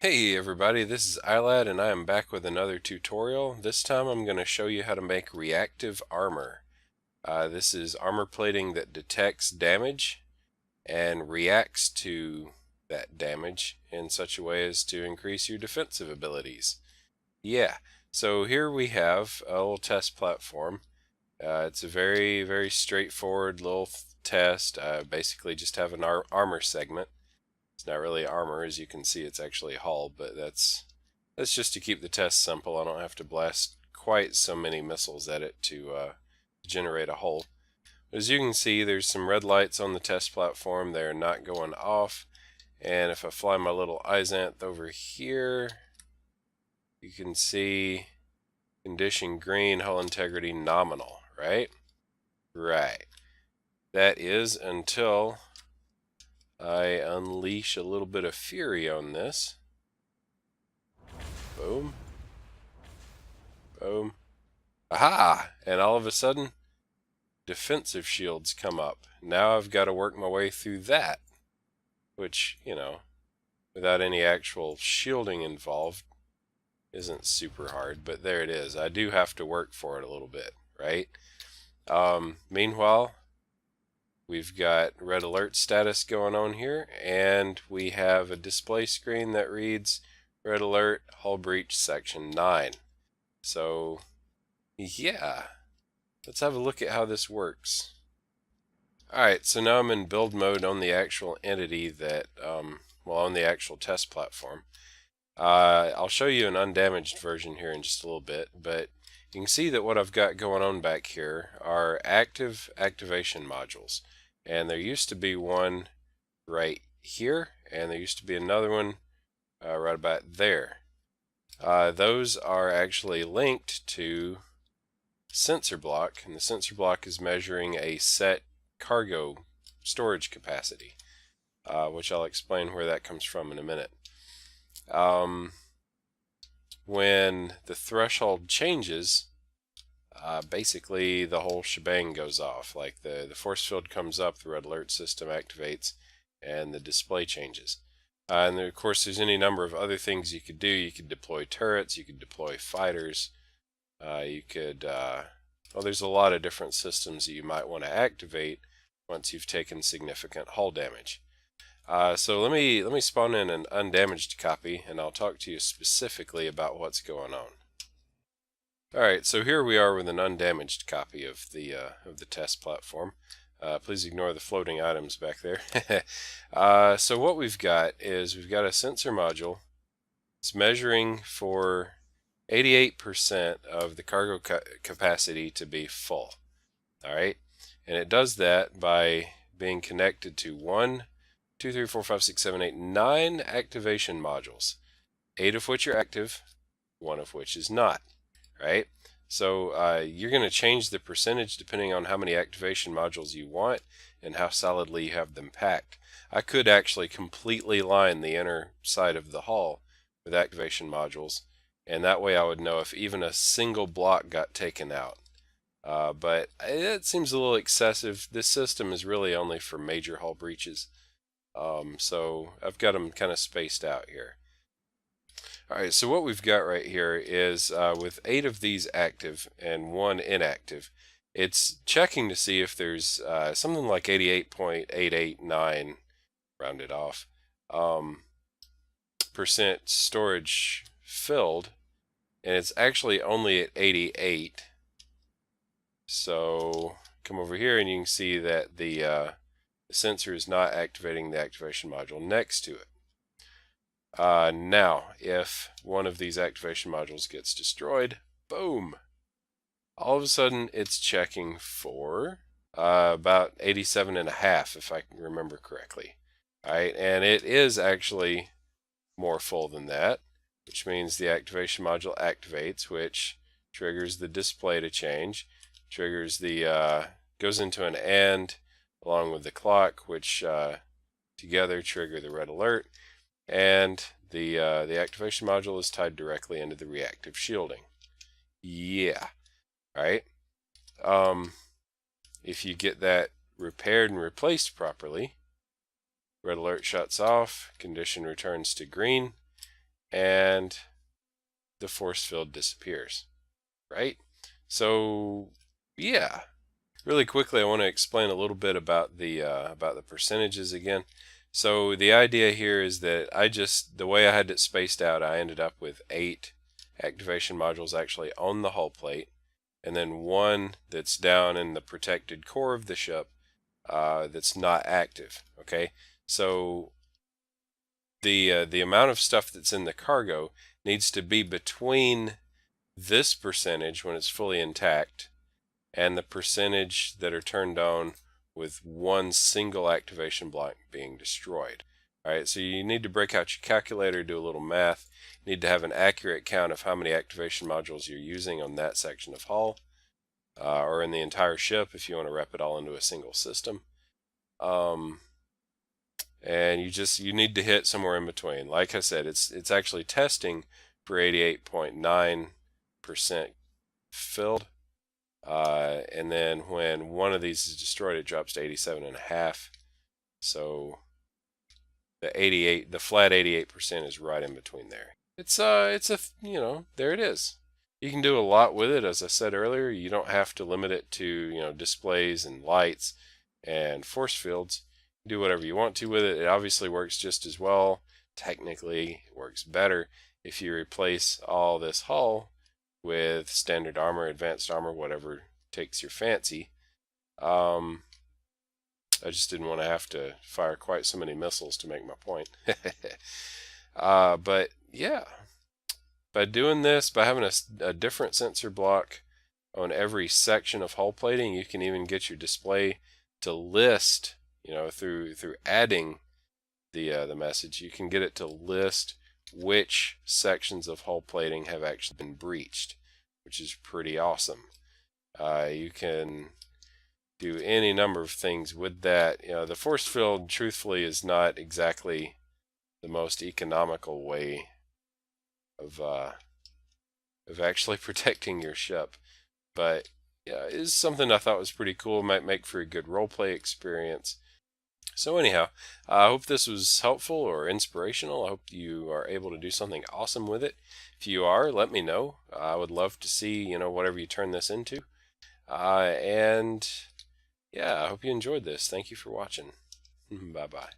Hey everybody, this is Aylad and I am back with another tutorial. This time I'm going to show you how to make reactive armor. This is armor plating that detects damage and reacts to that damage in such a way as to increase your defensive abilities. Yeah, so here we have a little test platform. It's a very straightforward little test. Basically just have an armor segment. It's not really armor, as you can see. It's actually hull, but that's just to keep the test simple. I don't have to blast quite so many missiles at it to generate a hull. As you can see, there's some red lights on the test platform. They're not going off. And if I fly my little Izanth over here, you can see condition green, hull integrity nominal, right? Right. That is until I unleash a little bit of fury on this. Boom. Boom. Aha! And all of a sudden, defensive shields come up. Now I've got to work my way through that, which, without any actual shielding involved, isn't super hard, but there it is. I do have to work for it a little bit, right? Meanwhile, we've got red alert status going on here, and we have a display screen that reads red alert, hull breach section 9. So, yeah. Let's have a look at how this works. Alright, so now I'm in build mode on the actual entity that, on the actual test platform. I'll show you an undamaged version here in just a little bit, but you can see that what I've got going on back here are active activation modules. And there used to be one right here, and there used to be another one right about there. Those are actually linked to sensor block, and the sensor block is measuring a set cargo storage capacity, which I'll explain where that comes from in a minute. When the threshold changes, basically the whole shebang goes off. Like the force field comes up, the red alert system activates, and the display changes. And then, of course, there's any number of other things you could do. You could deploy turrets, you could deploy fighters, you could well, there's a lot of different systems that you might want to activate once you've taken significant hull damage. So let me spawn in an undamaged copy, and I'll talk to you specifically about what's going on. Alright, so here we are with an undamaged copy of the test platform. Please ignore the floating items back there. So what we've got is we've got a sensor module. It's measuring for 88% of the cargo capacity to be full. Alright, and it does that by being connected to 1, 2, 3, 4, 5, 6, 7, 8, 9 activation modules, 8 of which are active, 1 of which is not. Right? So you're going to change the percentage depending on how many activation modules you want and how solidly you have them packed. I could actually completely line the inner side of the hull with activation modules, and that way I would know if even a single block got taken out. But it seems a little excessive. This system is really only for major hull breaches. So I've got them kind of spaced out here. Alright, so what we've got right here is with 8 of these active and 1 inactive, it's checking to see if there's something like 88.889, rounded off, percent storage filled, and it's actually only at 88. So come over here and you can see that the sensor is not activating the activation module next to it. Now, if one of these activation modules gets destroyed, boom! All of a sudden, it's checking for about 87.5, if I can remember correctly. Alright, and it is actually more full than that, which means the activation module activates, which triggers the display to change, triggers the, goes into an AND along with the clock, which together trigger the red alert. And the activation module is tied directly into the reactive shielding. Yeah, right? If you get that repaired and replaced properly, red alert shuts off, condition returns to green, and the force field disappears, right? So yeah, really quickly I want to explain a little bit about the percentages again. So the idea here is that the way I had it spaced out, I ended up with 8 activation modules actually on the hull plate, and then 1 that's down in the protected core of the ship that's not active. Okay, so the amount of stuff that's in the cargo needs to be between this percentage when it's fully intact and the percentage that are turned on with one single activation block being destroyed. All right, so you need to break out your calculator, do a little math. You need to have an accurate count of how many activation modules you're using on that section of hull, or in the entire ship if you want to wrap it all into a single system. And you need to hit somewhere in between. Like I said, it's actually testing for 88.9% filled. And then when one of these is destroyed, it drops to 87.5. So the flat 88% is right in between there. It's a, there it is. You can do a lot with it. As I said earlier, you don't have to limit it to, displays and lights and force fields. Do whatever you want to with it. It obviously works just as well. Technically, it works better if you replace all this hull with standard armor, advanced armor, whatever takes your fancy. I just didn't want to have to fire quite so many missiles to make my point. But yeah, by doing this, by having a different sensor block on every section of hull plating, you can even get your display to list, through adding the message, you can get it to list which sections of hull plating have actually been breached, which is pretty awesome. You can do any number of things with that. The force field, truthfully, is not exactly the most economical way of actually protecting your ship, but yeah, it is something I thought was pretty cool. Might make for a good roleplay experience. So anyhow, I hope this was helpful or inspirational. I hope you are able to do something awesome with it. If you are, let me know. I would love to see, whatever you turn this into. And yeah, I hope you enjoyed this. Thank you for watching. Bye-bye.